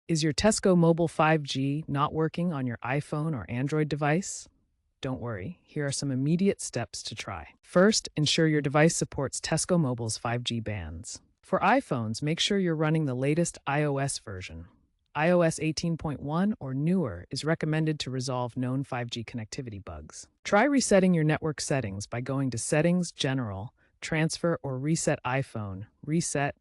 Is your Tesco Mobile 5G not working on your iPhone or Android device? Don't worry, here are some immediate steps to try. First, ensure your device supports Tesco Mobile's 5G bands. For iPhones, make sure you're running the latest iOS version. iOS 18.1 or newer is recommended to resolve known 5G connectivity bugs. Try resetting your network settings by going to Settings, General, Transfer or Reset iPhone, Reset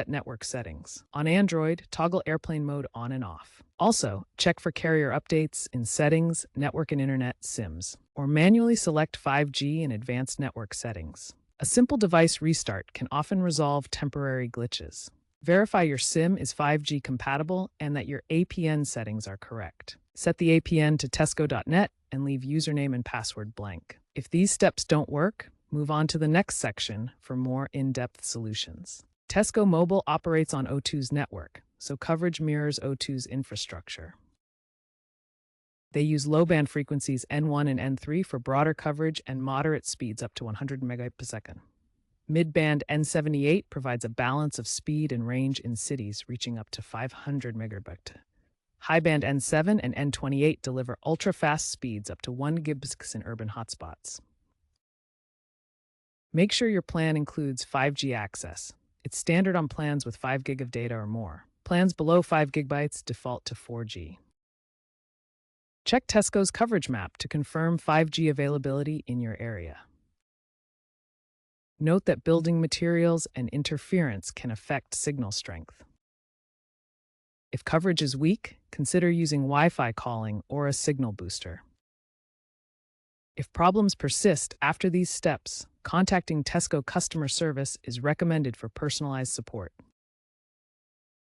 Network Settings. On Android, toggle airplane mode on and off. Also, check for carrier updates in Settings, Network and Internet, SIMs, or manually select 5G in Advanced Network Settings. A simple device restart can often resolve temporary glitches. Verify your SIM is 5G compatible and that your APN settings are correct. Set the APN to tesco.net and leave username and password blank. If these steps don't work, move on to the next section for more in-depth solutions. Tesco Mobile operates on O2's network, so coverage mirrors O2's infrastructure. They use low-band frequencies N1 and N3 for broader coverage and moderate speeds up to 100 megabits per second. Mid-band N78 provides a balance of speed and range in cities reaching up to 500 megabits. High-band N7 and N28 deliver ultra-fast speeds up to 1 Gbps in urban hotspots. Make sure your plan includes 5G access. It's standard on plans with 5 gig of data or more. Plans below 5 gigabytes default to 4G. Check Tesco's coverage map to confirm 5G availability in your area. Note that building materials and interference can affect signal strength. If coverage is weak, consider using Wi-Fi calling or a signal booster. If problems persist after these steps, contacting Tesco customer service is recommended for personalized support.